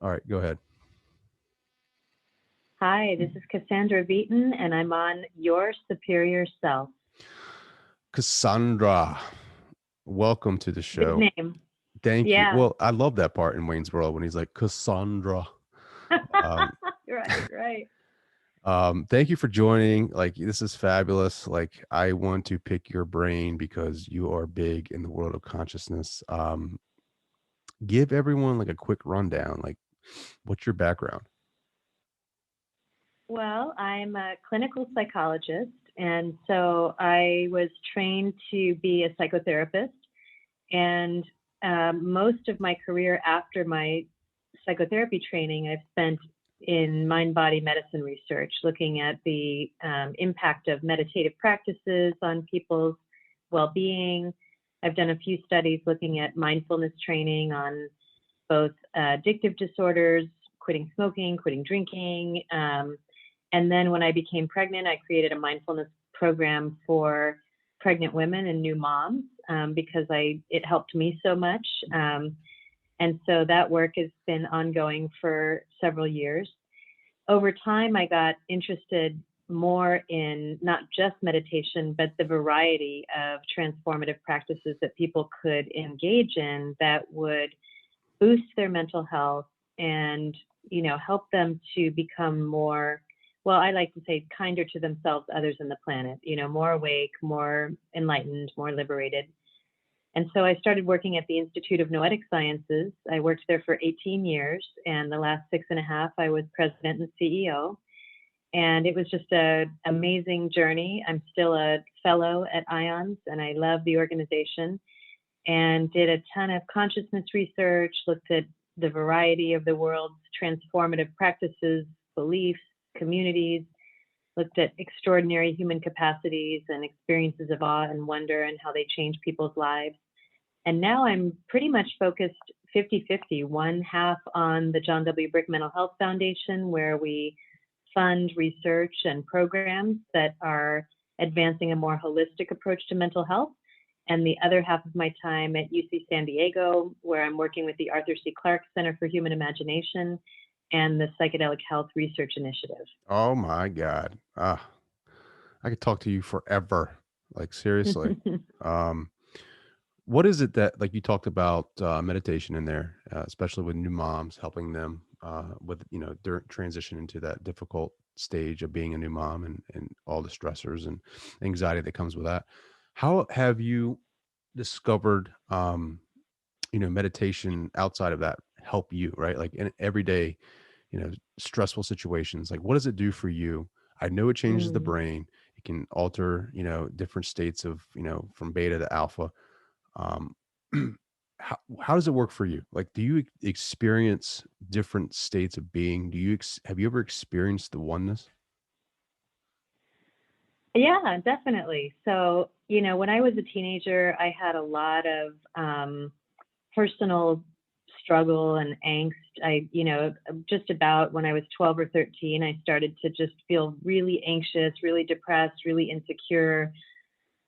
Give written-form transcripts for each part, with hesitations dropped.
All right, go ahead. Hi, this is Cassandra Vieten, and I'm on Your Superior Self. Cassandra, welcome to the Big show. name. Thank you. Yeah. Well, I love that part in Wayne's World when he's like, Cassandra. Um, Right. thank you for joining. Like, this is fabulous. Like, I want to pick your brain because you are big in the world of consciousness. Give everyone like a quick rundown. Like, what's your background? Well, I'm a clinical psychologist, and so I was trained to be a psychotherapist. And most of my career after my psychotherapy training, I've spent in mind body medicine research, looking at the impact of meditative practices on people's well being. I've done a few studies looking at mindfulness training on both addictive disorders, quitting smoking, quitting drinking. And then when I became pregnant, I created a mindfulness program for pregnant women and new moms because it helped me so much. And so that work has been ongoing for several years. Over time, I got interested more in not just meditation, but the variety of transformative practices that people could engage in that would boost their mental health and, help them to become more, well, I like to say kinder to themselves, others, and the planet, more awake, more enlightened, more liberated. And so I started working at the Institute of Noetic Sciences. I worked there for 18 years, and the last 6.5, I was president and CEO. And it was just an amazing journey. I'm still a fellow at IONS, and I love the organization, and did a ton of consciousness research, looked at the variety of the world's transformative practices, beliefs, communities, looked at extraordinary human capacities and experiences of awe and wonder and how they change people's lives. And now I'm pretty much focused 50-50, one half on the John W. Brick Mental Health Foundation, where we fund research and programs that are advancing a more holistic approach to mental health. And the other half of my time at UC San Diego, where I'm working with the Arthur C. Clarke Center for Human Imagination and the Psychedelic Health Research Initiative. Oh my God. I could talk to you forever. Like, seriously. Um, what is it that, like, you talked about meditation in there, especially with new moms, helping them with, during transition into that difficult stage of being a new mom and all the stressors and anxiety that comes with that. How have you discovered, meditation outside of that help you, right? Like in everyday, stressful situations, like what does it do for you? I know it changes the Mm. brain. It can alter, different states of, from beta to alpha. um how does it work for you? Like, do you experience different states of being? Have you ever experienced the oneness? Yeah, definitely. So, when I was a teenager, I had a lot of personal struggle and angst. Just about when I was 12 or 13, I started to just feel really anxious, really depressed, really insecure.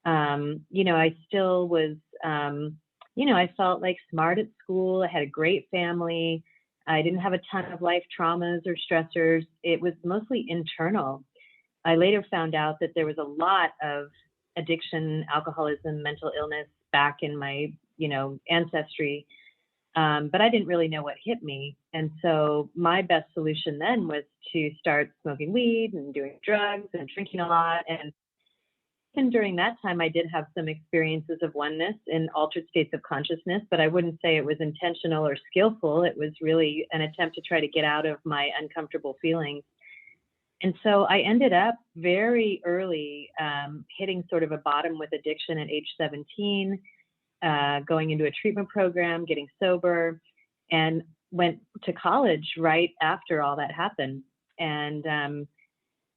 I still was, I felt like smart at school. I had a great family. I didn't have a ton of life traumas or stressors. It was mostly internal. I later found out that there was a lot of addiction, alcoholism, mental illness back in my, ancestry. But I didn't really know what hit me. And so my best solution then was to start smoking weed and doing drugs and drinking a lot. And during that time, I did have some experiences of oneness in altered states of consciousness, but I wouldn't say it was intentional or skillful. It was really an attempt to try to get out of my uncomfortable feelings. And so I ended up very early hitting sort of a bottom with addiction at age 17, going into a treatment program, getting sober, and went to college right after all that happened. And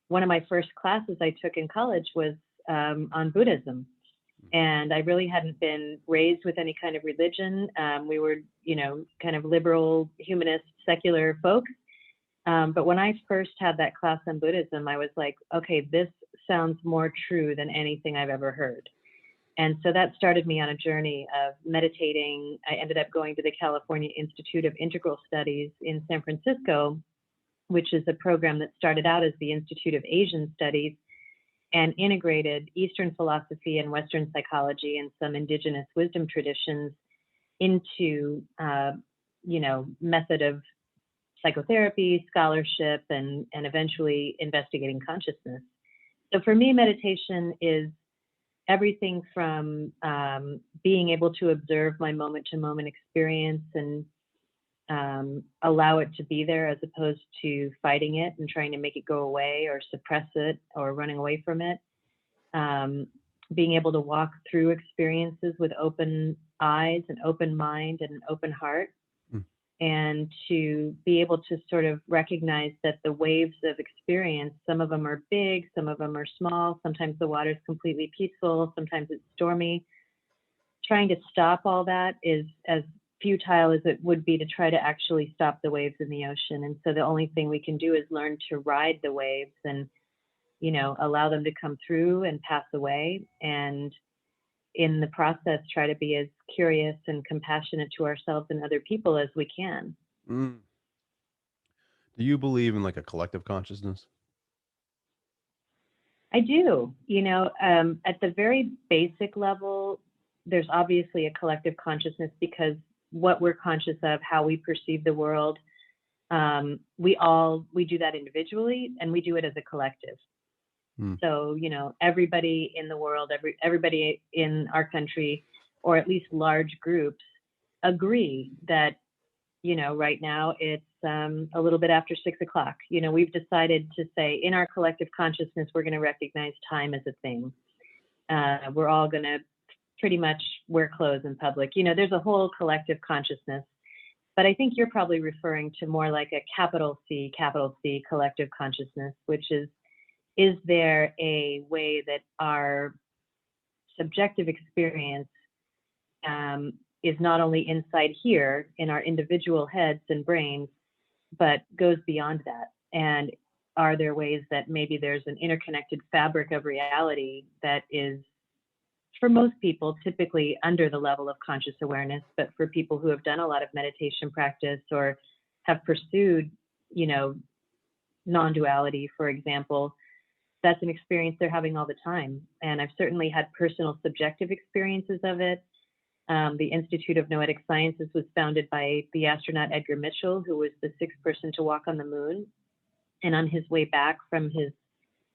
one of my first classes I took in college was on Buddhism. And I really hadn't been raised with any kind of religion. We were, kind of liberal, humanist, secular folks. But when I first had that class on Buddhism, I was like, okay, this sounds more true than anything I've ever heard. And so that started me on a journey of meditating. I ended up going to the California Institute of Integral Studies in San Francisco, which is a program that started out as the Institute of Asian Studies and integrated Eastern philosophy and Western psychology and some indigenous wisdom traditions into, method of psychotherapy, scholarship, and eventually investigating consciousness. So for me, meditation is everything from being able to observe my moment-to-moment experience and allow it to be there as opposed to fighting it and trying to make it go away or suppress it or running away from it. Being able to walk through experiences with open eyes, an open mind, and an open heart, Mm. and to be able to sort of recognize that the waves of experience, some of them are big, some of them are small, sometimes the water's completely peaceful, sometimes it's stormy. Trying to stop all that is as futile as it would be to try to actually stop the waves in the ocean. And so the only thing we can do is learn to ride the waves and, allow them to come through and pass away. And in the process, try to be as curious and compassionate to ourselves and other people as we can. Mm. Do you believe in like a collective consciousness? I do. At the very basic level, there's obviously a collective consciousness because what we're conscious of, how we perceive the world, we do that individually and we do it as a collective. Mm. So, everybody in the world, everybody in our country, or at least large groups, agree that, right now it's a little bit after 6 o'clock. We've decided to say in our collective consciousness, we're going to recognize time as a thing. We're all going to pretty much wear clothes in public. There's a whole collective consciousness. But I think you're probably referring to more like a capital C collective consciousness, which is there a way that our subjective experience is not inside inside here in our individual heads and brains, but goes beyond that? And are there ways that maybe there's an interconnected fabric of reality that is, for most people, typically under the level of conscious awareness, but for people who have done a lot of meditation practice or have pursued, non-duality, for example, that's an experience they're having all the time. And I've certainly had personal subjective experiences of it. The Institute of Noetic Sciences was founded by the astronaut Edgar Mitchell, who was the sixth person to walk on the moon. And on his way back from his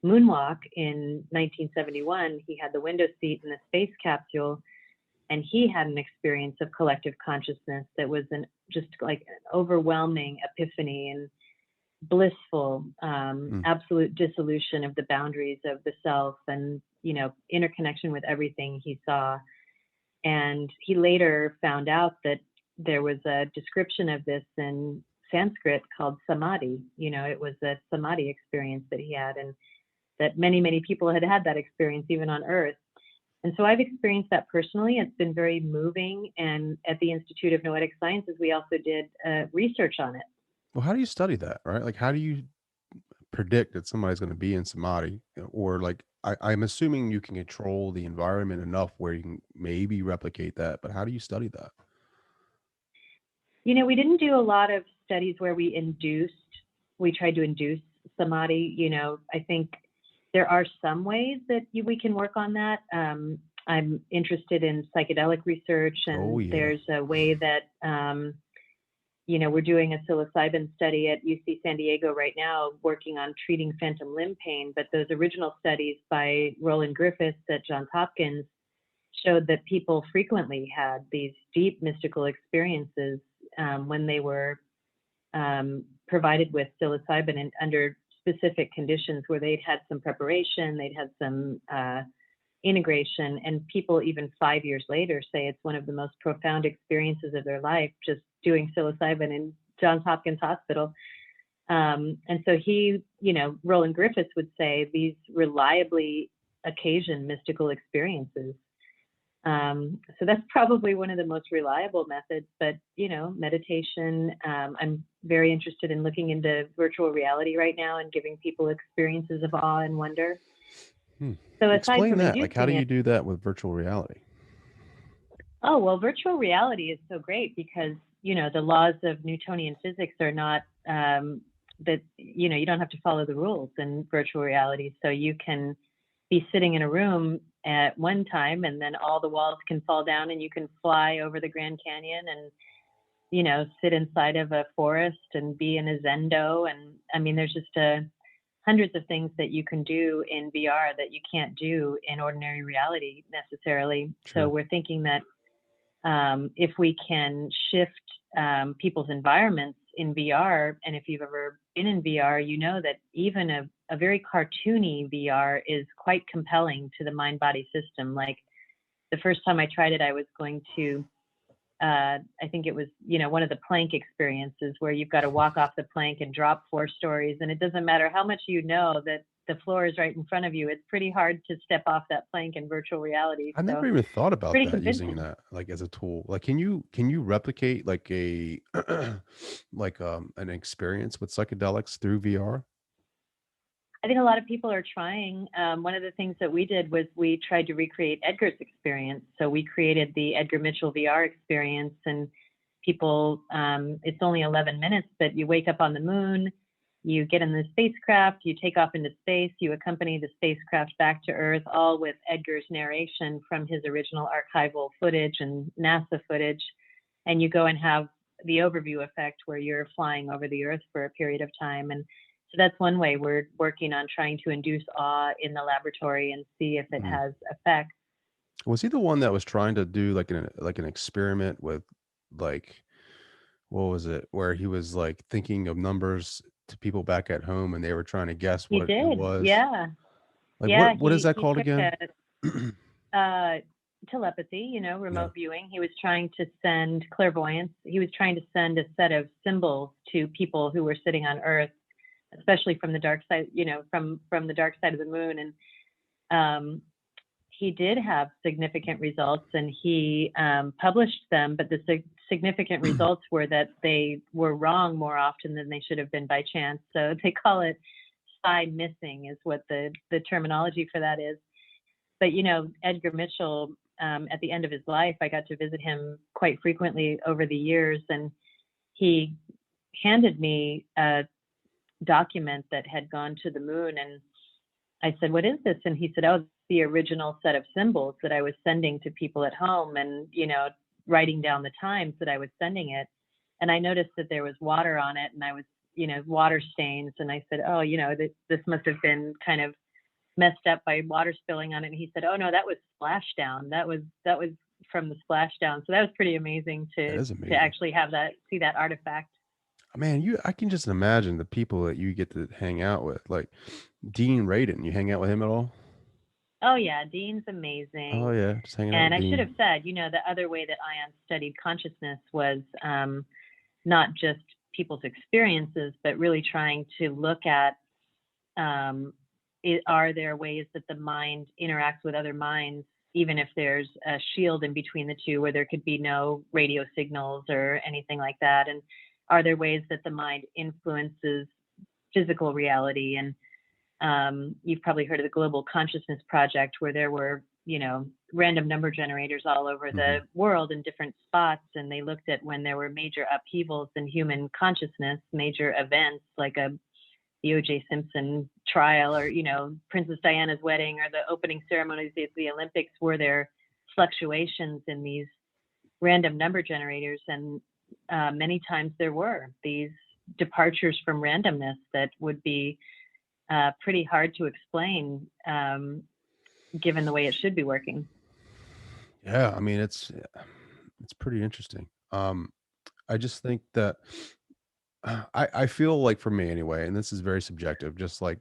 moonwalk in 1971, he had the window seat in the space capsule, and he had an experience of collective consciousness that was just like an overwhelming epiphany and blissful, absolute dissolution of the boundaries of the self and, interconnection with everything he saw. And he later found out that there was a description of this in Sanskrit called samadhi. It was a samadhi experience that he had, and that many, many people had that experience even on Earth. And so I've experienced that personally. It's been very moving. And at the Institute of Noetic Sciences, we also did research on it. Well, how do you study that, right? Like, how do you predict that somebody's going to be in samadhi? Or like, I'm assuming you can control the environment enough where you can maybe replicate that, but how do you study that? We didn't do a lot of studies where we tried to induce samadhi. I think there are some ways that we can work on that. I'm interested in psychedelic research, and there's a way that, we're doing a psilocybin study at UC San Diego right now, working on treating phantom limb pain. But those original studies by Roland Griffiths at Johns Hopkins showed that people frequently had these deep mystical experiences when they were provided with psilocybin and under specific conditions where they'd had some preparation, they'd had some integration, and people even 5 years later say it's one of the most profound experiences of their life just doing psilocybin in Johns Hopkins Hospital. And so Roland Griffiths would say these reliably occasion mystical experiences. So that's probably one of the most reliable methods, but, meditation, I'm very interested in looking into virtual reality right now and giving people experiences of awe and wonder. Hmm. So aside Explain from that. Like, how do inducing you it, do that with virtual reality? oh, well, virtual reality is so great because, the laws of Newtonian physics are not that, you don't have to follow the rules in virtual reality. So you can be sitting in a room at one time and then all the walls can fall down and you can fly over the Grand Canyon and, sit inside of a forest and be in a zendo. And I mean, there's just hundreds of things that you can do in VR that you can't do in ordinary reality necessarily. So True. we're thinking that if we can shift people's environments in VR, and if you've ever been in VR, you know that even a very cartoony VR is quite compelling to the mind body system. Like the first time I tried it, I was going to, I think it was, one of the plank experiences where you've got to walk off the plank and drop 4 stories. And it doesn't matter how much you know that the floor is right in front of you. It's pretty hard to step off that plank in virtual reality. I never So even thought about pretty that, using convincing. that like as a tool. Like, can you replicate like a like an experience with psychedelics through VR? I think a lot of people are trying. One of the things that we did was we tried to recreate Edgar's experience. So we created the Edgar Mitchell VR experience, and people, it's only 11 minutes, but you wake up on the moon, you get in the spacecraft, you take off into space, you accompany the spacecraft back to Earth, all with Edgar's narration from his original archival footage and NASA footage. And you go and have the overview effect where you're flying over the Earth for a period of time. And so that's one way we're working on trying to induce awe in the laboratory and see if it Mm. has effect. Was he the one that was trying to do like an experiment with like, what was it? Where he was like thinking of numbers to people back at home and they were trying to guess He what it did, was. yeah, Like, yeah. what is that He called took again? uh, telepathy, Yeah. remote viewing. He was trying to send clairvoyance. He was trying to send a set of symbols to people who were sitting on Earth, especially from the dark side, from the dark side of the moon. And um, he did have significant results, and he published them. But the significant results were that they were wrong more often than they should have been by chance. So they call it psi missing, is what the terminology for that is. But Edgar Mitchell, at the end of his life, I got to visit him quite frequently over the years, and he handed me a document that had gone to the moon. And I said, "What is this?" And he said, "Oh, the original set of symbols that I was sending to people at home, and writing down the times that I was sending it." And I noticed that there was water on it, and I was, water stains. And I said, "Oh, this must have been kind of messed up by water spilling on it." And he said, "Oh no, that was splashdown. That was from the splashdown." So that was pretty amazing That to is amazing. actually have that, see that artifact. Man, I can just imagine the people that you get to hang out with. Like Dean Radin, you hang out with him at all? Oh yeah, Dean's Oh amazing. yeah, just hanging out And with I should have Dean. said, the other way that Ion studied consciousness was not just people's experiences, but really trying to look at, are there ways that the mind interacts with other minds, even if there's a shield in between the two where there could be no radio signals or anything like that? And are there ways that the mind influences physical reality? And you've probably heard of the Global Consciousness Project, where there were, random number generators all over the Mhm. world in different spots. And they looked at when there were major upheavals in human consciousness, major events like the O.J. Simpson trial, or, Princess Diana's wedding, or the opening ceremonies of the Olympics, were there fluctuations in these random number generators. And many times there were these departures from randomness that would be pretty hard to explain, given the way it should be working. Yeah, I mean, it's pretty interesting. I just think that I feel like, for me anyway, and this is very subjective, just like,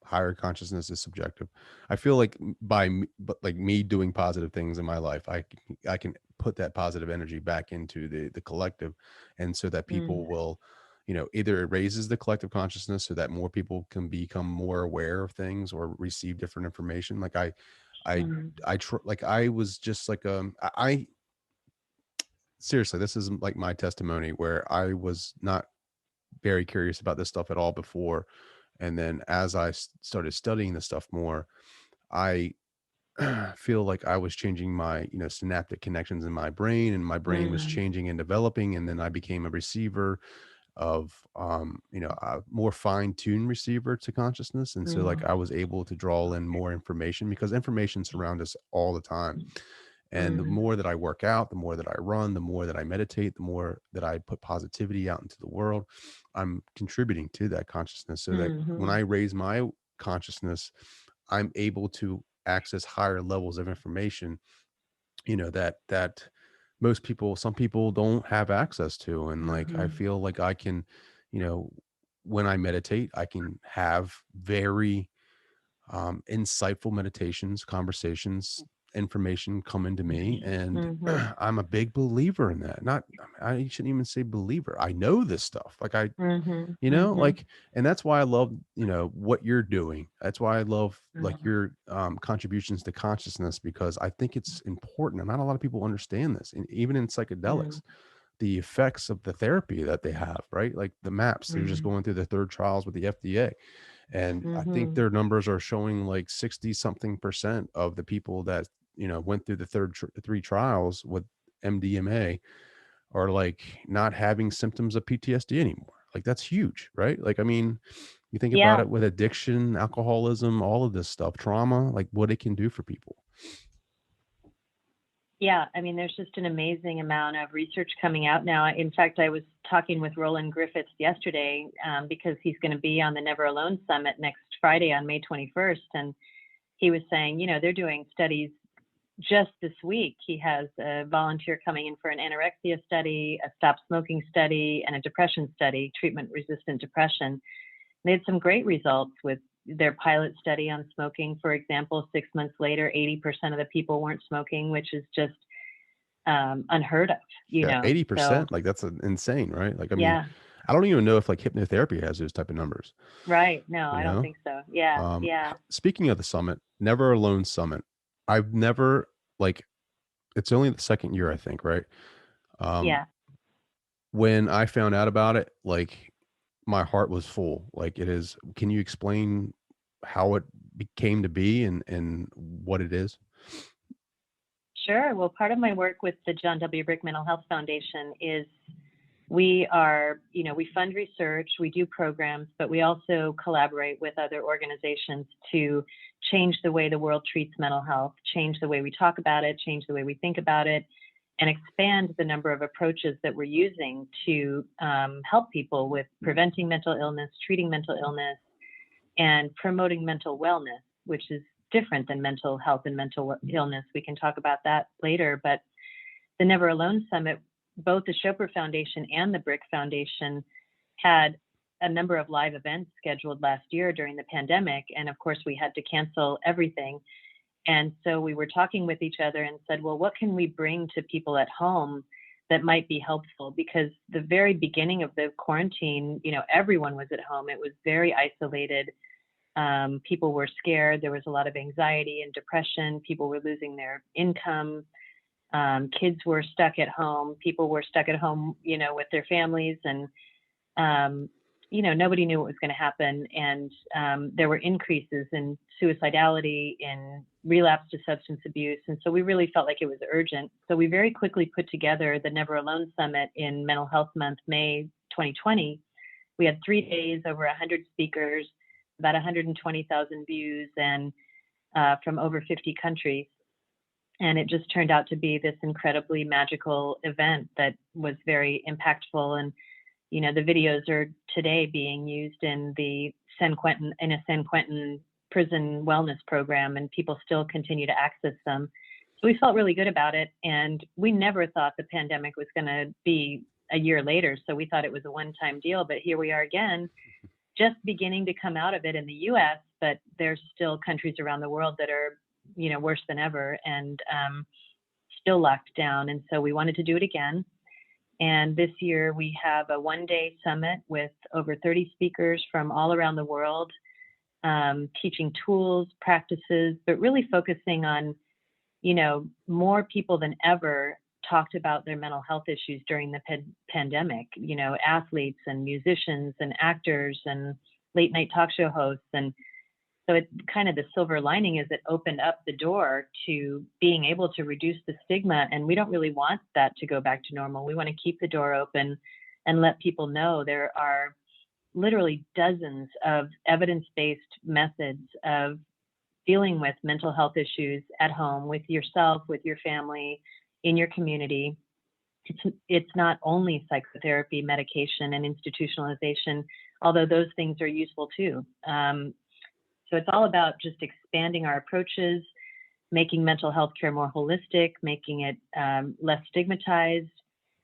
higher consciousness is subjective. I feel like but like me doing positive things in my life, I can put that positive energy back into the collective, and so that Mm, people will, either it raises the collective consciousness so that more people can become more aware of things or receive different information. Like I mm, like I was just like I seriously, this is like my testimony where I was not very curious about this stuff at all before. And then as I started studying this stuff more, I feel like I was changing my, synaptic connections in my brain, and my brain was Mm, changing and developing. And then I became a receiver of, a more fine-tuned receiver to consciousness. And so like mm, I was able to draw in more information, because information surrounds us all the time. And the mm, more that I work out, the more that I run, the more that I meditate, the more that I put positivity out into the world, I'm contributing to that consciousness, so that when mhm, I raise my consciousness, I'm able to access higher levels of information, that most people, some people don't have access to. And like, I mhm. feel like I can, you know, when I meditate, I can have very insightful meditations, conversations, information come into me. And Mhm, I'm a big believer in that. Not, I shouldn't even say believer. I know this stuff. Like mhm, mhm, like, and that's why I love, what you're doing. That's why I love like mhm, your contributions to consciousness, because I think it's important. And not a lot of people understand this. And even in mm, psychedelics, the effects of the therapy that they have, right? Like the maps, they're just mm, going through the third trials with the FDA. And I think mhm. their numbers are showing like 60 something percent of the people that, went through the three trials with MDMA are like not having symptoms of PTSD anymore. Like that's huge, right? Like, I mean, you think about Yeah, it with addiction, alcoholism, all of this stuff, trauma, like what it can do for people. yeah. I mean, there's just an amazing amount of research coming out now. In fact, I was talking with Roland Griffiths yesterday because he's going to be on the Never Alone Summit next Friday on May 21st. And he was saying, they're doing studies just this week. He has a volunteer coming in for an anorexia study, a stop smoking study, and a depression study, treatment resistant depression. They had some great results with their pilot study on smoking. For example, 6 months later, 80% of the people weren't smoking, which is just unheard of, Yeah, So, 80%. Like that's insane, right? Like, I mean, yeah, I don't even know if like hypnotherapy has those type of numbers, right. No, you I don't know? think so. Yeah, yeah, Speaking of the summit, Never Alone Summit, I've never like, it's only the second year, I think, right? Um, yeah. when I found out about it, like my heart was full. Like it is. Can you explain how it came to be, and what it is? Sure. Well, part of my work with the John W. Brick Mental Health Foundation is we are, we fund research, we do programs, but we also collaborate with other organizations to change the way the world treats mental health, change the way we talk about it, change the way we think about it, and expand the number of approaches that we're using to help people with preventing mental illness, treating mental illness, and promoting mental wellness, which is different than mental health and mental illness. We can talk about that later, but the Never Alone Summit, both the Chopra Foundation and the Brick Foundation had a number of live events scheduled last year during the pandemic. And of course, we had to cancel everything. And so we were talking with each other and said, well, what can we bring to people at home that might be helpful? Because the very beginning of the quarantine, everyone was at home. It was very isolated. People were scared. There was a lot of anxiety and depression. People were losing their income. Kids were stuck at home. People were stuck at home, with their families, and nobody knew what was going to happen. And there were increases in suicidality, in relapse to substance abuse, and so we really felt like it was urgent. So we very quickly put together the Never Alone Summit in Mental Health Month, May 2020. We had 3 days, over 100 speakers, about 120,000 views, and from over 50 countries. And it just turned out to be this incredibly magical event that was very impactful. And the videos are today being used in a San Quentin prison wellness program, and people still continue to access them. So we felt really good about it, and we never thought the pandemic was going to be a year later. So we thought it was a one-time deal, but here we are again, just beginning to come out of it in the U.S., but there's still countries around the world that are, worse than ever, and still locked down. And so we wanted to do it again. And this year we have a one-day summit with over 30 speakers from all around the world, teaching tools, practices, but really focusing on, more people than ever talked about their mental health issues during the pandemic, athletes and musicians and actors and late night talk show hosts. And So it kind of, the silver lining is it opened up the door to being able to reduce the stigma. And we don't really want that to go back to normal. We want to keep the door open and let people know there are literally dozens of evidence-based methods of dealing with mental health issues at home, with yourself, with your family, in your community. It's not only psychotherapy, medication, and institutionalization, although those things are useful too. So it's all about just expanding our approaches, making mental health care more holistic, making it less stigmatized,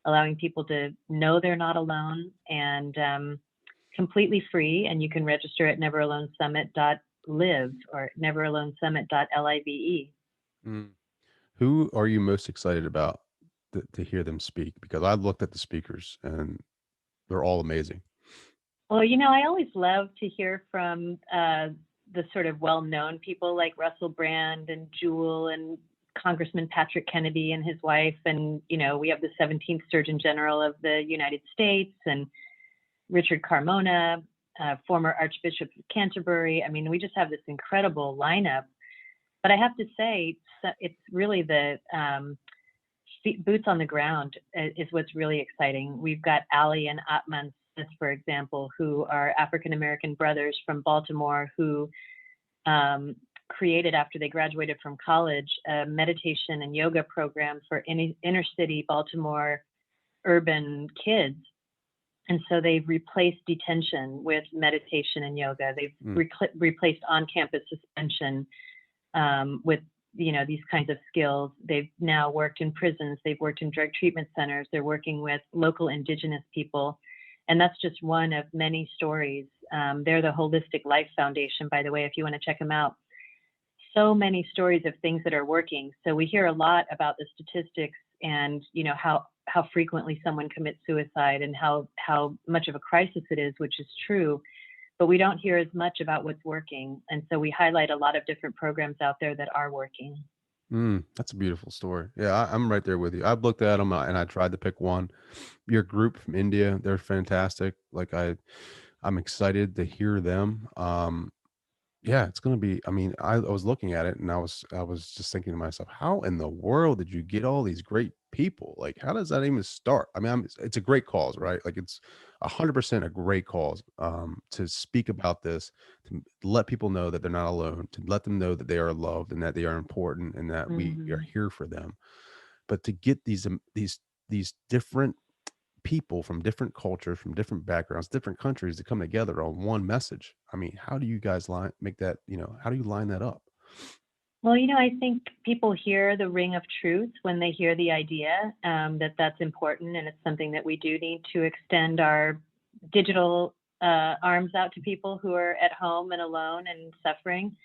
allowing people to know they're not alone, and completely free. And you can register at neveralonesummit.live or neveralonesummit.live. Mm. Who are you most excited about to hear them speak? Because I looked at the speakers and they're all amazing. Well, you know, I always love to hear from the sort of well-known people like Russell Brand and Jewel and Congressman Patrick Kennedy and his wife. And, you know, we have the 17th Surgeon General of the United States and Richard Carmona, former Archbishop of Canterbury. I mean, we just have this incredible lineup. But I have to say, it's really the boots on the ground is what's really exciting. We've got Ali and Atman Smith, for example, who are African-American brothers from Baltimore who created, after they graduated from college, a meditation and yoga program for inner city Baltimore urban kids. And so they've replaced detention with meditation and yoga. They've replaced on-campus suspension with, you know, these kinds of skills. They've now worked in prisons. They've worked in drug treatment centers. They're working with local indigenous people. And that's just one of many stories. They're the Holistic Life Foundation, by the way, if you want to check them out. So many stories of things that are working. So we hear a lot about the statistics and, you know, how frequently someone commits suicide and how much of a crisis it is, which is true. But we don't hear as much about what's working. And so we highlight a lot of different programs out there that are working. That's a beautiful story. Yeah, I'm right there with you. I've looked at them and I tried to pick one. Your group from India, they're fantastic. Like I'm excited to hear them. Yeah, it's gonna be. I mean, I was looking at it and I was just thinking to myself, how in the world did you get all these great people? Like, how does that even start? I mean, it's a great cause, right? Like, it's 100% a great cause. To speak about this, to let people know that they're not alone, to let them know that they are loved and that they are important and that we are here for them. But to get these different people from different cultures, from different backgrounds, different countries to come together on one message. I mean, how do you guys make that, how do you line that up? Well, you know, I think people hear the ring of truth when they hear the idea that that's important. And it's something that we do need to extend our digital arms out to people who are at home and alone and suffering.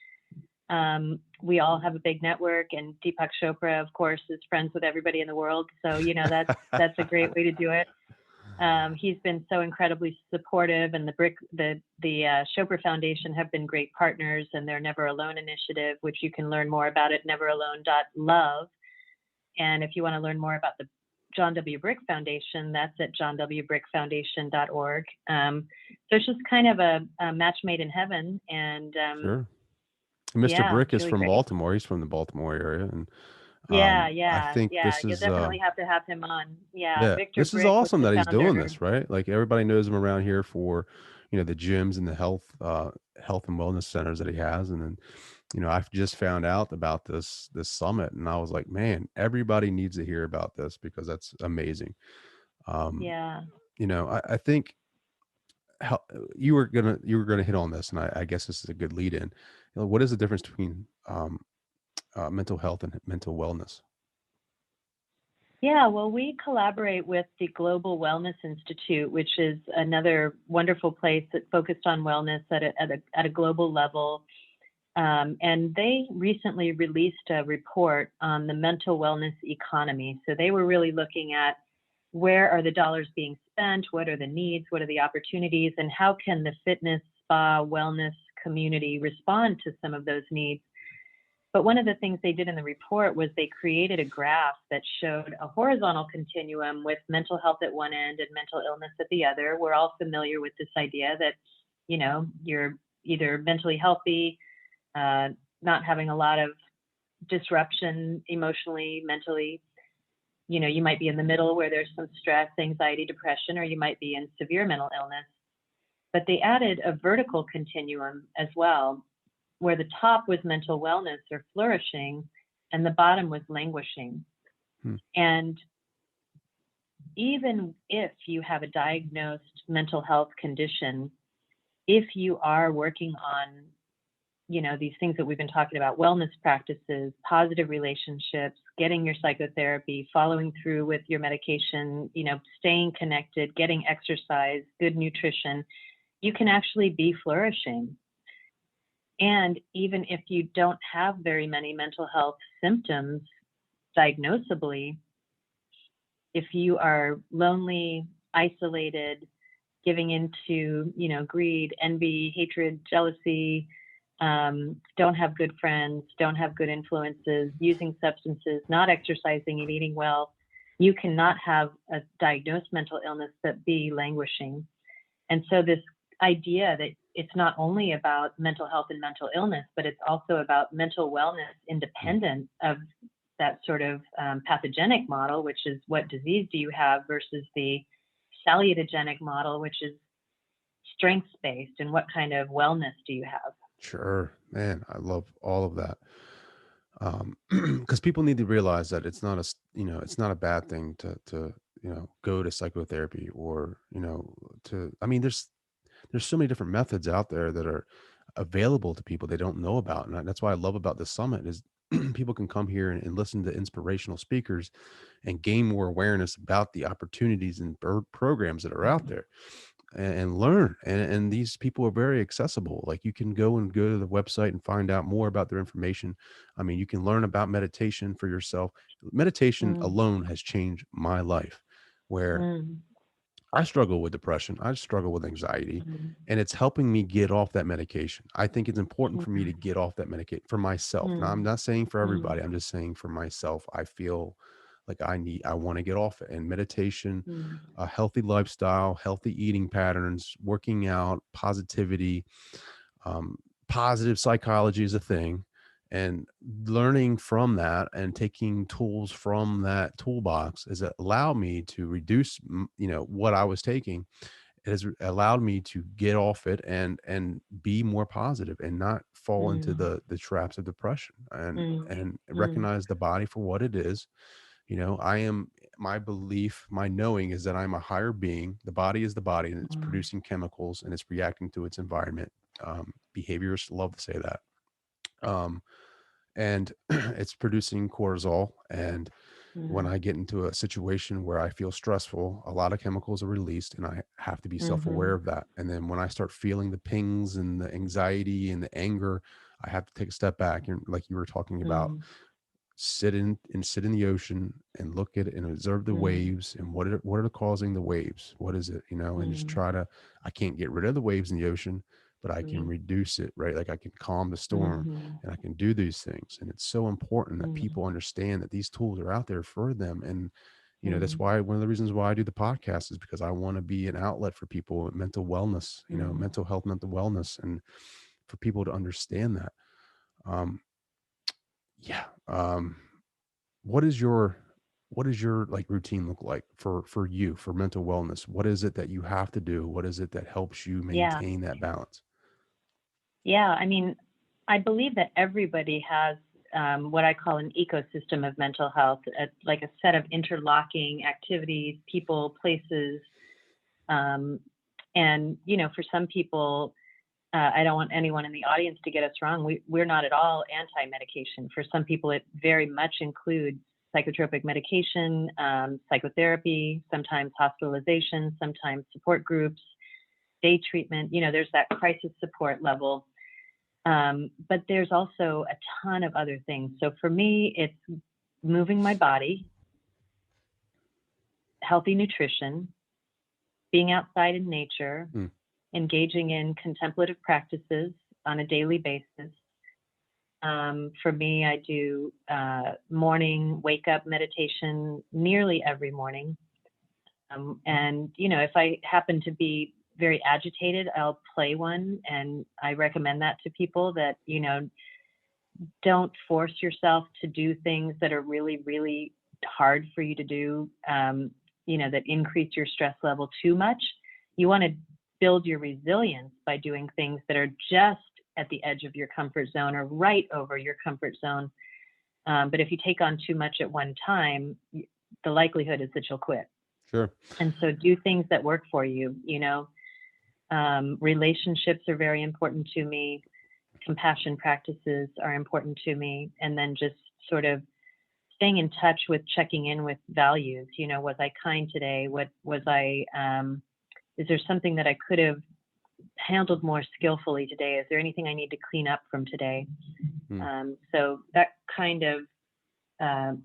We all have a big network, and Deepak Chopra, of course, is friends with everybody in the world. So, you know, that's a great way to do it. He's been so incredibly supportive, and the Chopra Foundation have been great partners, and their Never Alone initiative, which you can learn more about at neveralone.love. And if you want to learn more about the John W. Brick Foundation, that's at johnwbrickfoundation.org. So it's just kind of a match made in heaven. And Sure. Mr. Yeah, Brick is really from great. Baltimore. He's from the Baltimore area. And I Yeah. think this You'll is definitely have to have him on. Yeah, yeah, Victor this is Brick was awesome the that he's doing founder. this, right? Like, everybody knows him around here for, the gyms and the health and wellness centers that he has. And then, I've just found out about this summit, and I was like, man, everybody needs to hear about this because that's amazing. Yeah. I think how you were gonna hit on this, and I guess this is a good lead in. What is the difference between mental health and mental wellness? Yeah, well, we collaborate with the Global Wellness Institute, which is another wonderful place that focused on wellness at a global level. And they recently released a report on the mental wellness economy. So they were really looking at where are the dollars being spent, what are the needs, what are the opportunities, and how can the fitness, spa, wellness community respond to some of those needs. But one of the things they did in the report was they created a graph that showed a horizontal continuum with mental health at one end and mental illness at the other. We're all familiar with this idea that, you're either mentally healthy, not having a lot of disruption emotionally, mentally. You know, you might be in the middle where there's some stress, anxiety, depression, or you might be in severe mental illness. But they added a vertical continuum as well, where the top was mental wellness or flourishing, and the bottom was languishing. And even if you have a diagnosed mental health condition, if you are working on, you know, these things that we've been talking about, wellness practices, positive relationships, getting your psychotherapy, following through with your medication, you know, staying connected, getting exercise, good nutrition, you can actually be flourishing. And even if you don't have very many mental health symptoms diagnosably, if you are lonely, isolated, giving into, you know, greed, envy, hatred, jealousy, don't have good friends, don't have good influences, using substances, not exercising and eating well, you cannot have a diagnosed mental illness but be languishing. And so this idea that it's not only about mental health and mental illness, but it's also about mental wellness independent of that sort of pathogenic model, which is what disease do you have, versus the salutogenic model, which is strengths-based, and what kind of wellness do you have? Sure, man. I love all of that. Because people need to realize that it's not it's not a bad thing to go to psychotherapy, or I mean, there's so many different methods out there that are available to people they don't know about, and that's why I love about the summit is people can come here and listen to inspirational speakers and gain more awareness about the opportunities and programs that are out there, and learn. And these people are very accessible. Like, you can go to the website and find out more about their information. I mean, you can learn about meditation for yourself. Meditation Mm, alone has changed my life, where mm, I struggle with depression, I struggle with anxiety, mm, and it's helping me get off that medication. I think it's important for me to mm, get off that medication for myself. Now, I'm mm, not saying for mm, everybody, I'm just saying for myself. I feel like I want to get off it. And meditation, mm, a healthy lifestyle, healthy eating patterns, working out, positivity, um, positive psychology is a thing. And learning from that and taking tools from that toolbox has allowed me to reduce, what I was taking. It has allowed me to get off it and be more positive and not fall into mm, the traps of depression, mm, and mm, recognize the body for what it is. My belief, my knowing is that I'm a higher being. The body is the body, and it's mm, producing chemicals and it's reacting to its environment. Behaviorists love to say that. Um, and it's producing cortisol. And when mm, I get into a situation where I feel stressful, a lot of chemicals are released, and I have to be self-aware mhm, of that. And then when I start feeling the pings and the anxiety and the anger, I have to take a step back. And like you were talking about, mm, sit in the ocean and look at it and observe the mm, waves, and what are causing the waves, what is it, and just mm, try to. I can't get rid of the waves in the ocean, but I can mm, reduce it, right? Like, I can calm the storm, mhm, and I can do these things. And it's so important that mm, people understand that these tools are out there for them. And that's mm, why one of the reasons why I do the podcast is because I want to be an outlet for people with mental wellness, mm. mental health, mental wellness, and for people to understand that. um yeah. What is your like routine look like for you, for mental wellness? What is it that you have to do? What is it that helps you Yeah, maintain that balance? yeah. I mean, I believe that everybody has what I call an ecosystem of mental health, like a set of interlocking activities, people, places, um, and for some people, I don't want anyone in the audience to get us wrong. We're not at all anti-medication. For some people, it very much includes psychotropic medication, psychotherapy, sometimes hospitalization, sometimes support groups, day treatment. There's that crisis support level. But there's also a ton of other things. So for me, it's moving my body, healthy nutrition, being outside in nature, Mm, engaging in contemplative practices on a daily basis. For me, I do morning wake up meditation nearly every morning. And if I happen to be very agitated, I'll play one. And I recommend that to people that, don't force yourself to do things that are really, really hard for you to do, that increase your stress level too much. You want to build your resilience by doing things that are just at the edge of your comfort zone or right over your comfort zone. But if you take on too much at one time, the likelihood is that you'll quit. Sure. And so do things that work for you. Relationships are very important to me. Compassion practices are important to me. And then just sort of staying in touch with checking in with values. Was I kind today? Is there something that I could have handled more skillfully today? Is there anything I need to clean up from today? So that kind of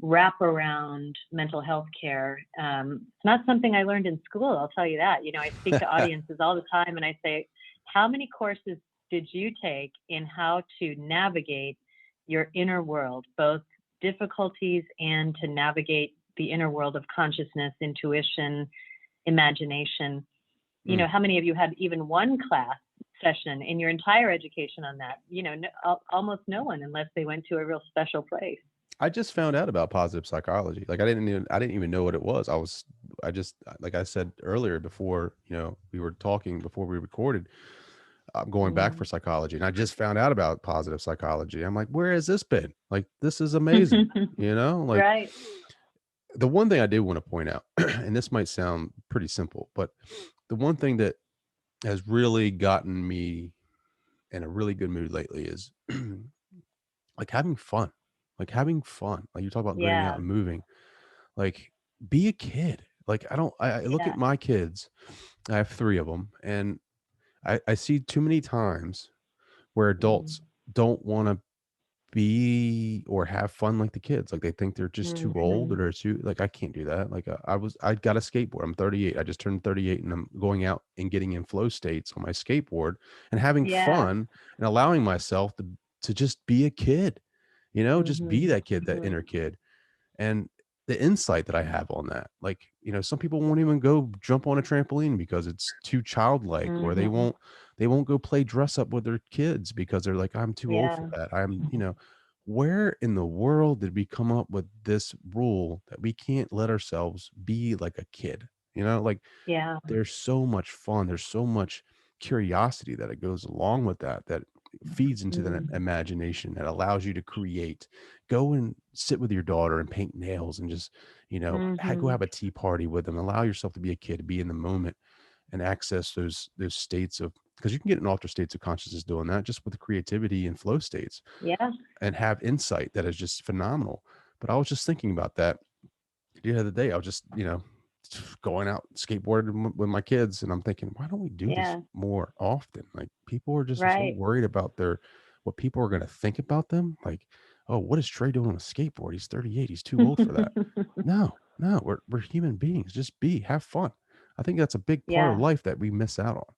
wrap around mental health care. It's not something I learned in school, I'll tell you that. I speak to audiences all the time and I say, how many courses did you take in how to navigate your inner world, both difficulties and to navigate the inner world of consciousness, intuition, imagination? How many of you had even one class session in your entire education on that? Almost no one, unless they went to a real special place. I just found out about positive psychology. Like I didn't even know what it was. I just, like I said earlier before, we were talking before we recorded, I'm going back for psychology and I just found out about positive psychology. I'm like, where has this been? Like, this is amazing. Like right. The one thing I did want to point out, and this might sound pretty simple, but the one thing that has really gotten me in a really good mood lately is like having fun. Like you talk about getting out and moving, like be a kid. Like I look at my kids, I have 3 of them, and I see too many times where adults don't want to be or have fun like the kids. Like they think they're just too old or they're too, like, I can't do that. Like I got a skateboard. I'm 38. I just turned 38 and I'm going out and getting in flow states on my skateboard and having fun and allowing myself to just be a kid, just be that kid, that inner kid. And the insight that I have on that, like, some people won't even go jump on a trampoline because it's too childlike, or they won't go play dress up with their kids because they're like, I'm too old for that. Where in the world did we come up with this rule that we can't let ourselves be like a kid? Like, there's so much fun. There's so much curiosity that it goes along with that feeds into the imagination, that allows you to create. Go and sit with your daughter and paint nails and just, go have a tea party with them. Allow yourself to be a kid, be in the moment and access those states of, because you can get in altered states of consciousness doing that, just with the creativity and flow states. And have insight that is just phenomenal. But I was just thinking about that the other day. I was just, going out skateboarding with my kids, and I'm thinking, why don't we do this more often? Like, people are just so worried about what people are going to think about them. Like, oh, what is Trey doing on a skateboard? He's 38. He's too old for that. No, we're human beings. Just have fun. I think that's a big part of life that we miss out on.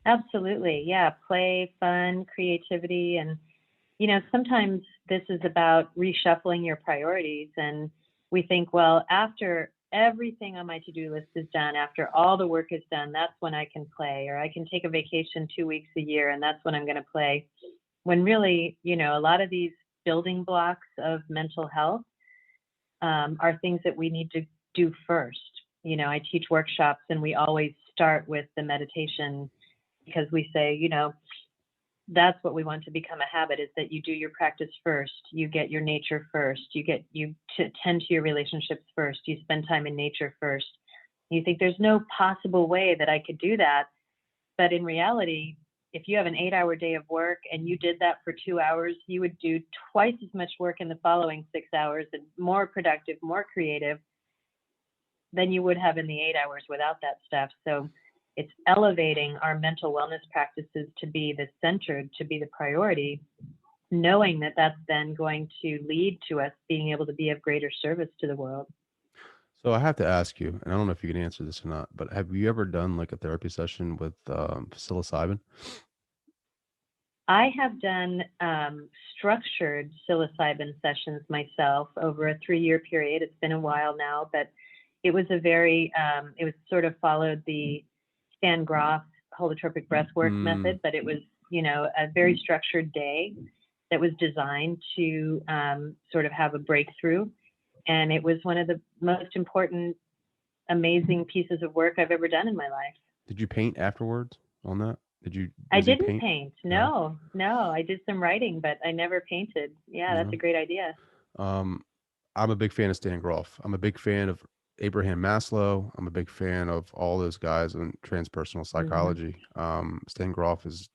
Absolutely. Yeah. Play, fun, creativity. And, sometimes this is about reshuffling your priorities. And we think, well, after everything on my to-do list is done, after all the work is done, that's when I can play, or I can take a vacation 2 weeks a year and that's when I'm going to play. When really, a lot of these building blocks of mental health are things that we need to do first. I teach workshops and we always start with the meditation, because we say, that's what we want to become a habit, is that you do your practice first, you get your nature first, you tend to your relationships first, you spend time in nature first. You think there's no possible way that I could do that. But in reality, if you have an 8-hour day of work and you did that for 2 hours, you would do twice as much work in the following 6 hours, and more productive, more creative than you would have in the 8 hours without that stuff. So it's elevating our mental wellness practices to be the center, to be the priority, knowing that that's then going to lead to us being able to be of greater service to the world. So I have to ask you, and I don't know if you can answer this or not, but have you ever done like a therapy session with psilocybin? I have done structured psilocybin sessions myself over a 3-year period. It's been a while now, but it was a very, it was sort of followed the Stan Groff holotropic breathwork Mm, method, but it was, a very structured day that was designed to sort of have a breakthrough. And it was one of the most important, amazing pieces of work I've ever done in my life. did you paint afterwards on that? Did you, I was he didn't paint? paint. No, No, no, I did some writing, but I never painted. Yeah, that's a no. great idea. Um, I'm a big fan of Stan Groff. I'm a big fan of Abraham Maslow. I'm a big fan of all those guys in transpersonal Hmm. psychology. Stan Groff is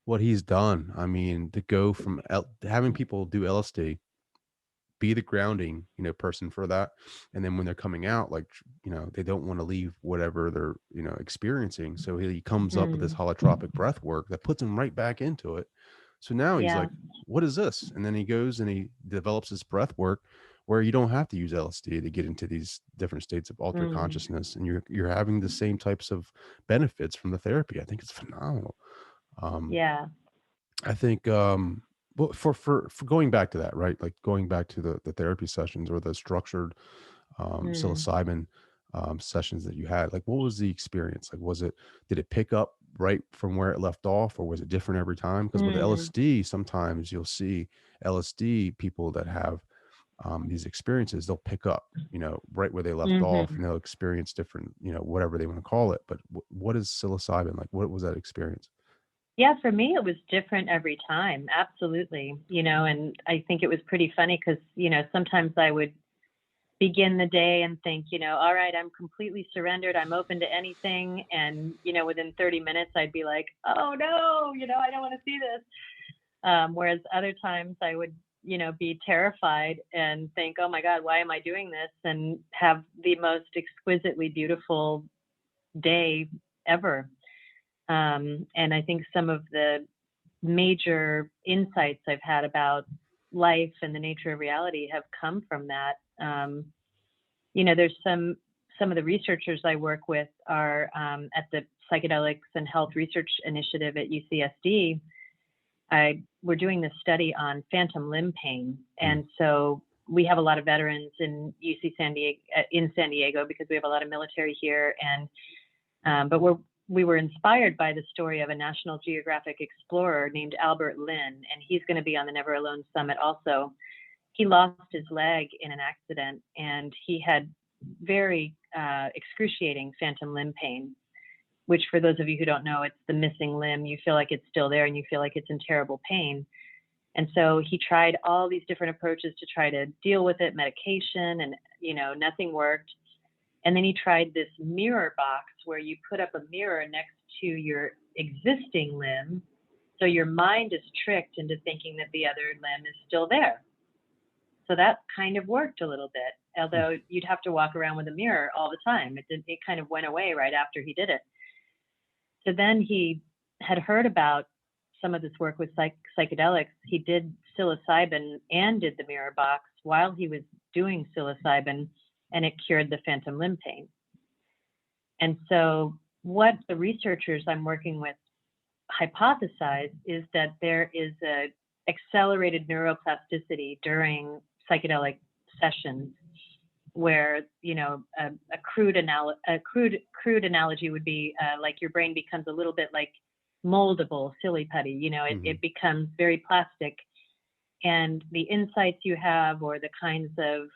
what he's done. I mean, to go from having people do LSD, be the grounding, person for that, and then when they're coming out, like, they don't want to leave whatever they're, experiencing. So he comes up with this Mm. holotropic breath work that puts him right back into it. So now he's Yeah. like, what is this? And then he goes and he develops this breath work where you don't have to use LSD to get into these different states of altered Mm. consciousness, and you're having the same types of benefits from the therapy. I think it's phenomenal. Um, Yeah. I think, well, for going back to that, right? Like going back to the therapy sessions or the structured Mm. psilocybin sessions that you had. Like, what was the experience? Like, did it pick up right from where it left off, or was it different every time? Because with Mm. LSD, sometimes you'll see LSD people that have these experiences, they'll pick up, right where they left off, Hmm. and they'll experience different, whatever they want to call it. But what is psilocybin like? What was that experience? Yeah, for me, it was different every time. Absolutely. And I think it was pretty funny because, sometimes I would begin the day and think, all right, I'm completely surrendered. I'm open to anything. And, within 30 minutes, I'd be like, oh no, I don't want to see this. Whereas other times I would, be terrified and think, oh my God, why am I doing this? And have the most exquisitely beautiful day ever. And I think some of the major insights I've had about life and the nature of reality have come from that. There's some of the researchers I work with are at the Psychedelics and Health Research Initiative at UCSD. We're doing this study on phantom limb pain, Mm, and so we have a lot of veterans in San Diego because we have a lot of military here, and but we were inspired by the story of a National Geographic explorer named Albert Lynn, and he's going to be on the Never Alone Summit also. He lost his leg in an accident, and he had very excruciating phantom limb pain, which for those of you who don't know, it's the missing limb. You feel like it's still there and you feel like it's in terrible pain. And so he tried all these different approaches to try to deal with it, medication, and nothing worked. And then he tried this mirror box where you put up a mirror next to your existing limb. So your mind is tricked into thinking that the other limb is still there. So that kind of worked a little bit, hmm. although you'd have to walk around with a mirror all the time. It kind of went away right after he did it. So then he had heard about some of this work with psychedelics. He did psilocybin and did the mirror box while he was doing psilocybin, and it cured the phantom limb pain. And so, what the researchers I'm working with hypothesize is that there is a accelerated neuroplasticity during psychedelic sessions where a crude analogy would be like your brain becomes a little bit like moldable, silly putty. Hmm. It becomes very plastic, and the insights you have or the kinds of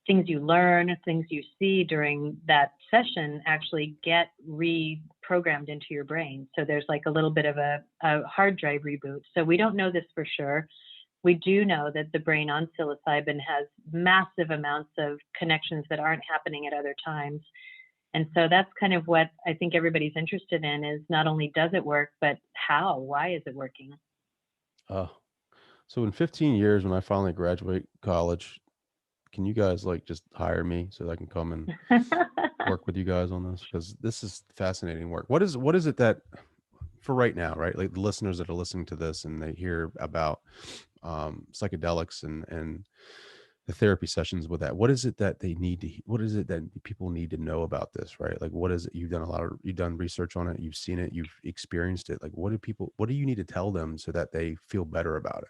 things you learn, things you see during that session actually get reprogrammed into your brain. So there's like a little bit of a hard drive reboot. So we don't know this for sure. We do know that the brain on psilocybin has massive amounts of connections that aren't happening at other times. And so that's kind of what I think everybody's interested in is not only does it work, but how? Why is it working? Uh, so in 15 years, when I finally graduate college, can you guys like just hire me so that I can come and work with you guys on this? Because this is fascinating work. What is it that for right now, right? Like the listeners that are listening to this and they hear about psychedelics and the therapy sessions with that. What is it that they need to? What is it that people need to know about this? Right? Like, what is it? You've done research on it. You've seen it. You've experienced it. Like, what do you need to tell them so that they feel better about it?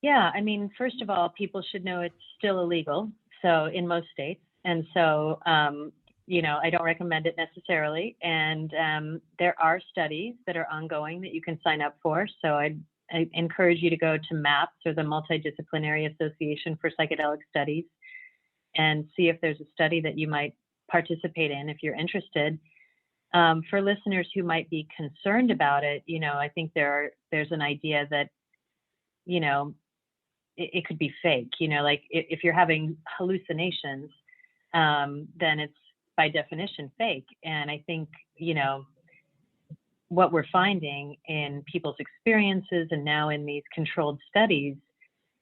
Yeah, I mean, first of all, people should know it's still illegal. So in most states, and so I don't recommend it necessarily. And there are studies that are ongoing that you can sign up for. So I encourage you to go to MAPS, or the Multidisciplinary Association for Psychedelic Studies, and see if there's a study that you might participate in if you're interested. For listeners who might be concerned about it, I think there's an idea that you know it could be fake. Like if you're having hallucinations, then it's by definition fake. And I think what we're finding in people's experiences and now in these controlled studies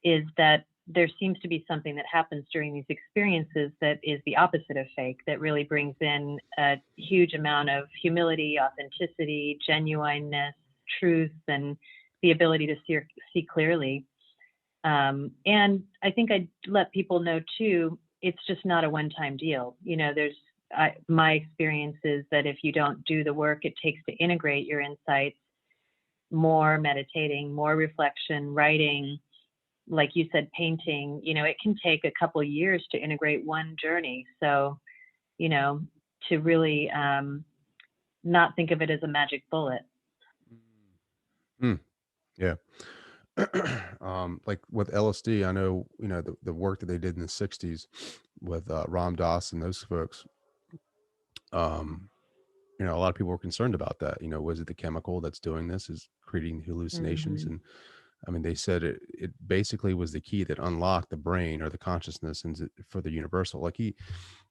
is that there seems to be something that happens during these experiences that is the opposite of fake, that really brings in a huge amount of humility, authenticity, genuineness, truth, and the ability to see clearly. And I think I'd let people know too, it's just not a one-time deal. My experience is that if you don't do the work it takes to integrate your insights, more meditating, more reflection, writing, like you said, painting, it can take a couple years to integrate one journey. So, to really not think of it as a magic bullet. Mm, yeah. Like with LSD, I know, the work that they did in the 60s with Ram Dass and those folks. Um, a lot of people were concerned about that. Was it the chemical that's doing this, is creating hallucinations? Mm-hmm. And I mean, they said it basically was the key that unlocked the brain or the consciousness for the universal. Like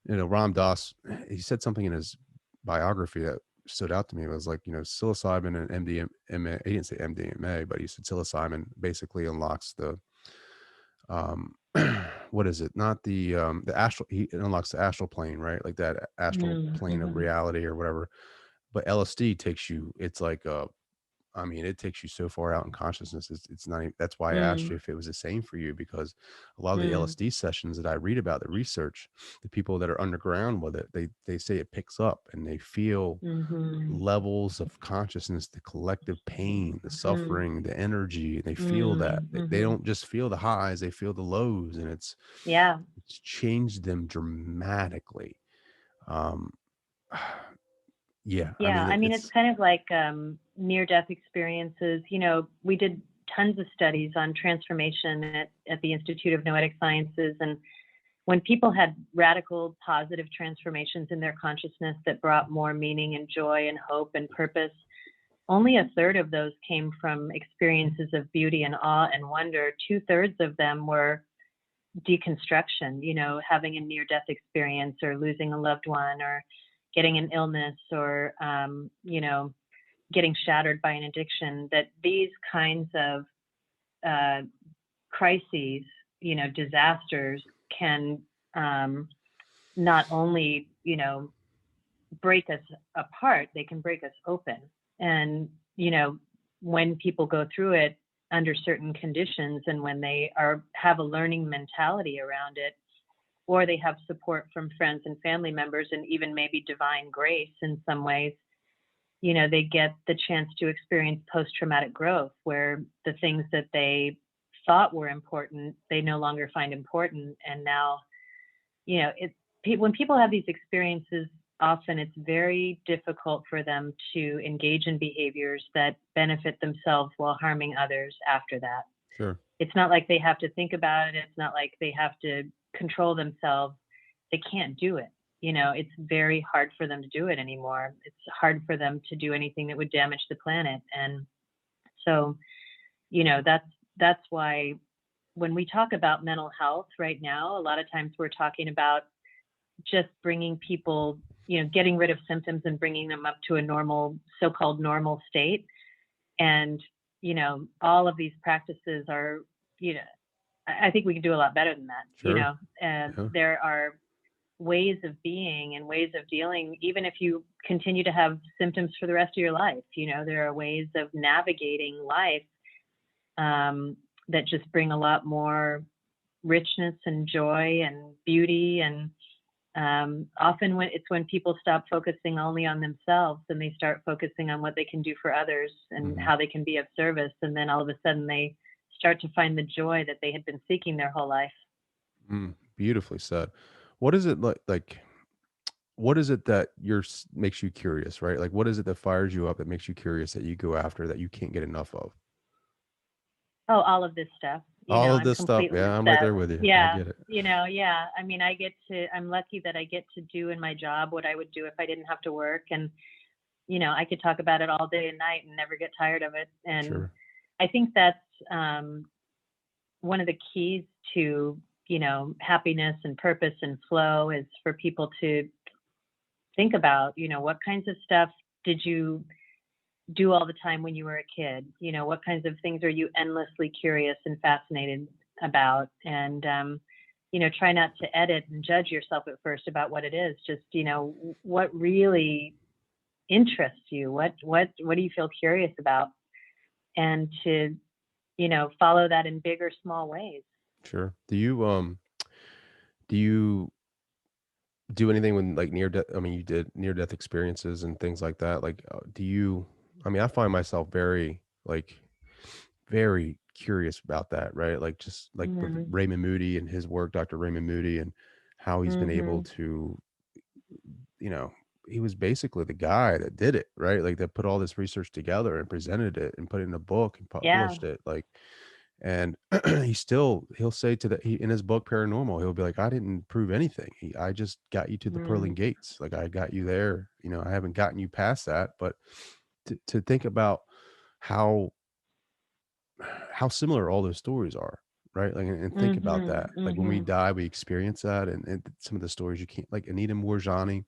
Ram Dass, he said something in his biography that stood out to me. It was like, psilocybin and MDMA. He didn't say MDMA, but he said psilocybin basically unlocks the what is it? Not the astral. It unlocks the astral plane, right? Like that astral plane of Mm-hmm. reality or whatever. But LSD takes you. It's like I mean, it takes you so far out in consciousness. It's not even, that's why I asked you if it was the same for you, because a lot of the Mm-hmm. LSD sessions that I read about, the research, the people that are underground with it, they say it picks up and they feel Mm-hmm. levels of consciousness, the collective pain, the suffering, the energy. They feel that they Mm-hmm. don't just feel the highs, they feel the lows, and Yeah. it's changed them dramatically. Um, yeah, I Yeah, mean, I mean, it's it's kind of like near-death experiences. We did tons of studies on transformation at the Institute of Noetic Sciences. And when people had radical positive transformations in their consciousness that brought more meaning and joy and hope and purpose, only a third of those came from experiences of beauty and awe and wonder. Two-thirds of them were deconstruction, having a near-death experience or losing a loved one or getting an illness or, getting shattered by an addiction. That these kinds of uh, crises, disasters can not only, break us apart, they can break us open. And, when people go through it under certain conditions and when they have a learning mentality around it, or they have support from friends and family members and even maybe divine grace in some ways, they get the chance to experience post-traumatic growth, where the things that they thought were important, they no longer find important. And now, when people have these experiences, often it's very difficult for them to engage in behaviors that benefit themselves while harming others after that. sure. It's not like they have to think about it. It's not like they have to control themselves. They can't do it. It's very hard for them to do it anymore. It's hard for them to do anything that would damage the planet. And so, that's why when we talk about mental health right now, a lot of times we're talking about just bringing people, getting rid of symptoms and bringing them up to a normal, so-called normal state. And, all of these practices are, I think we can do a lot better than that, Sure. and Yeah. there are ways of being and ways of dealing, even if you continue to have symptoms for the rest of your life. There are ways of navigating life that just bring a lot more richness and joy and beauty. And often when people stop focusing only on themselves and they start focusing on what they can do for others and Mhm. how they can be of service, and then all of a sudden they start to find the joy that they had been seeking their whole life. Beautifully said. What is it like? What is it that makes you curious, right? Like, what is it that fires you up that makes you curious that you go after that you can't get enough of? Oh, all of this stuff. All of I'm this stuff. completely Yeah, I'm right obsessed. there with you. I Yeah, get it. yeah. I mean, I'm lucky that I get to do in my job what I would do if I didn't have to work. And, I could talk about it all day and night and never get tired of it. And Sure. I think that's one of the keys to, happiness and purpose and flow is for people to think about, what kinds of stuff did you do all the time when you were a kid? What kinds of things are you endlessly curious and fascinated about? And, try not to edit and judge yourself at first about what it is. Just, what really interests you? What do you feel curious about? And to, follow that in big or small ways. Sure. Do you do anything when like near death? I mean, you did near death experiences and things like that. Like, do you? I mean, I find myself very curious about that, right? Like just like with Mm-hmm. Raymond Moody and his work, Dr. Raymond Moody, and how he's been able Mm-hmm. to, you know, he was basically the guy that did it, right? Like that put all this research together and presented it and put it in a book and Yeah. published it. Like, and he'll say in his book Paranormal, he'll be like, I didn't prove anything. I just got you to the pearly Mm. gates. Like I got you there. I haven't gotten you past that. But to think about how similar all those stories are, right? Like, and think about Mm-hmm. that. Like when we Mm-hmm. die, we experience that, and some of the stories you can't, like Anita Moorjani,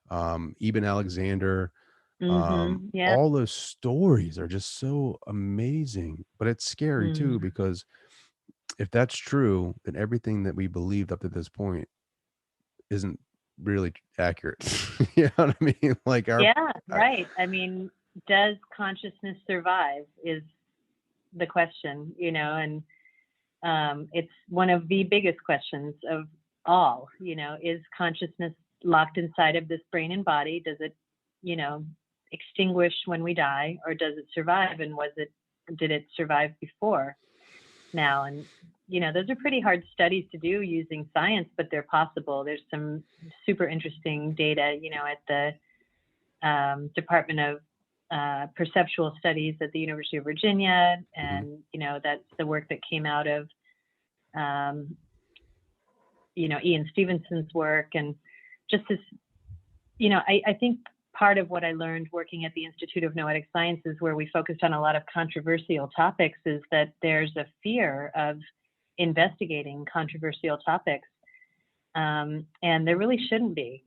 Eben Alexander, Mm-hmm. Yeah. all those stories are just so amazing. But it's scary too, Mm. because if that's true, then everything that we believed up to this point isn't really accurate. You know what I mean? Like Yeah, right. I mean, does consciousness survive is the question, and it's one of the biggest questions of all, is consciousness locked inside of this brain and body? Does it, extinguish when we die, or does it survive? And did it survive before now? And, those are pretty hard studies to do using science, but they're possible. There's some super interesting data, at the Department of Perceptual Studies at the University of Virginia, Mhm. and that's the work that came out of Ian Stevenson's work, and just this. I think part of what I learned working at the Institute of Noetic Sciences, where we focused on a lot of controversial topics, is that there's a fear of investigating controversial topics. And there really shouldn't be.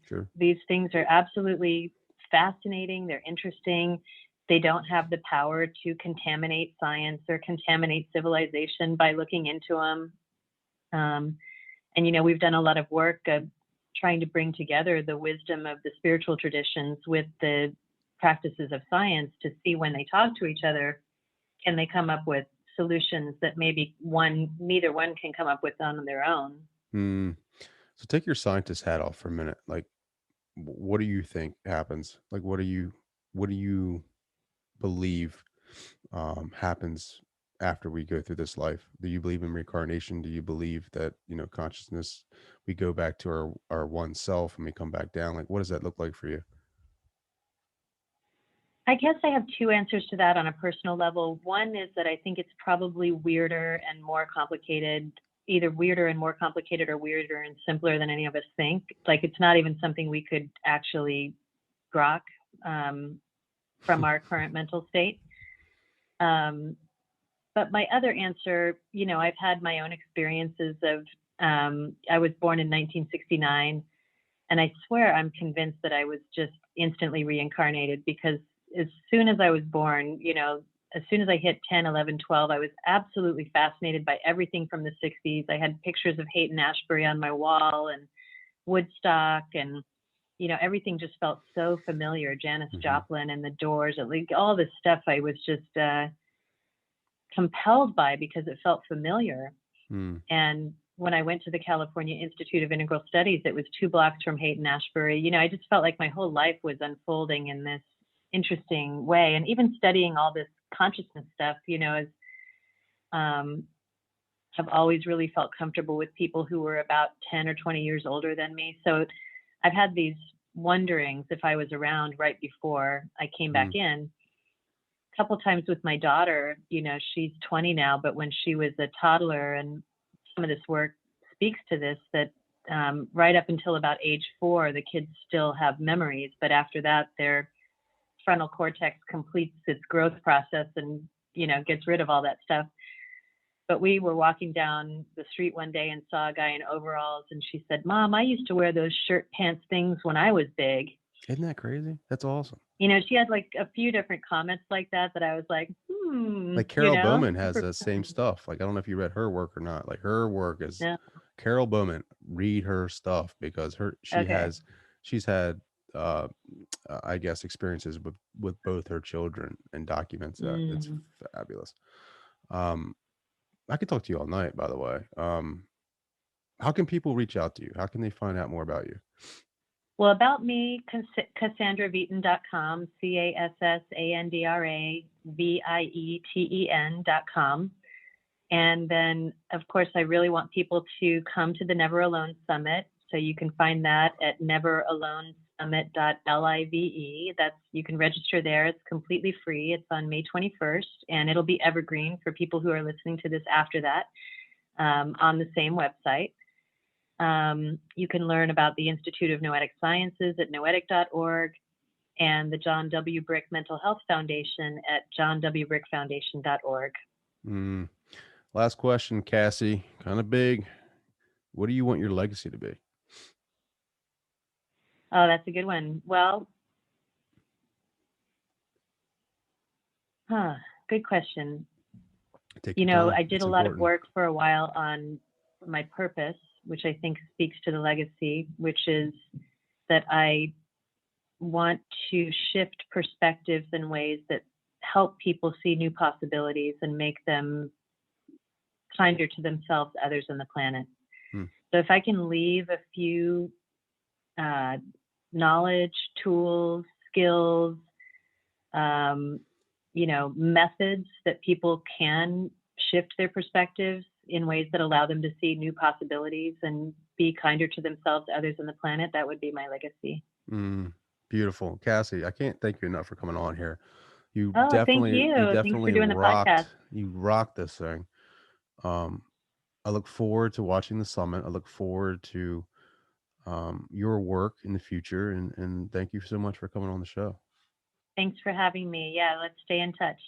Sure. These things are absolutely fascinating. They're interesting. They don't have the power to contaminate science or contaminate civilization by looking into them. And we've done a lot of work of trying to bring together the wisdom of the spiritual traditions with the practices of science to see, when they talk to each other, can they come up with solutions that maybe neither one can come up with on their own. Mm. So take your scientist hat off for a minute. Like, what do you think happens? Like, what do you believe happens after we go through this life? Do you believe in reincarnation? Do you believe that, consciousness, we go back to our one self and we come back down? Like, what does that look like for you? I guess I have two answers to that on a personal level. One is that I think it's probably weirder and more complicated, either weirder and more complicated or weirder and simpler than any of us think. Like, it's not even something we could actually grok from our current mental state. But my other answer, I've had my own experiences of, I was born in 1969, and I swear I'm convinced that I was just instantly reincarnated, because as soon as I was born, as soon as I hit 10, 11, 12, I was absolutely fascinated by everything from the 60s. I had pictures of Haight and Ashbury on my wall, and Woodstock, and, everything just felt so familiar. Janis Hmm. Joplin and the Doors, all this stuff I was just compelled by, because it felt familiar. Mm. And when I went to the California Institute of Integral Studies, it was 2 blocks from Haight and Ashbury. I just felt like my whole life was unfolding in this interesting way. And even studying all this consciousness stuff, as um, have always really felt comfortable with people who were about 10 or 20 years older than me. So I've had these wonderings if I was around right before I came back Mm, in. A couple times with my daughter, she's 20 now, but when she was a toddler, and some of this work speaks to this, that right up until about age 4, the kids still have memories, but after that, their frontal cortex completes its growth process and, gets rid of all that stuff. But we were walking down the street one day and saw a guy in overalls, and she said, "Mom, I used to wear those shirt pants things when I was big." isn't that crazy? That's awesome. She had like a few different comments like that that I was like, Like Carol Bowman has super the same fun. stuff. Like I don't know if you read her work or not. Like her work is Yeah. Carol Bowman. Read her stuff because Okay. she's had I guess experiences with both her children and documents that. It's Mm. fabulous. Um, I could talk to you all night, by the way. How can people reach out to you? How can they find out more about you? Well, about me, CassandraVieten.com, CassandravIeten.com. And then, of course, I really want people to come to the Never Alone Summit. So you can find that at neveralonesummit.live. You can register there. It's completely free. It's on May 21st, and it'll be evergreen for people who are listening to this after that, on the same website. You can learn about the Institute of Noetic Sciences at noetic.org, and the John W. Brick Mental Health Foundation at johnwbrickfoundation.org. Mm. Last question, Cassie. Kind of big. What do you want your legacy to be? Oh, that's a good one. Well, good question. Take your time. I did It's a lot of important. work for a while on my purpose, which I think speaks to the legacy, which is that I want to shift perspectives in ways that help people see new possibilities and make them kinder to themselves, others, and the planet. Hmm. So if I can leave a few uh, knowledge, tools, skills, um, methods that people can shift their perspectives in ways that allow them to see new possibilities and be kinder to themselves, others, and the planet, that would be my legacy. Mm. Beautiful. Cassie, I can't thank you enough for coming on here. Oh, thank You you. Thanks for definitely doing the podcast. rocked this thing. Um, I look forward to watching the summit. I look forward to your work in the future, and thank you so much for coming on the show. Thanks for having me. Yeah, let's stay in touch.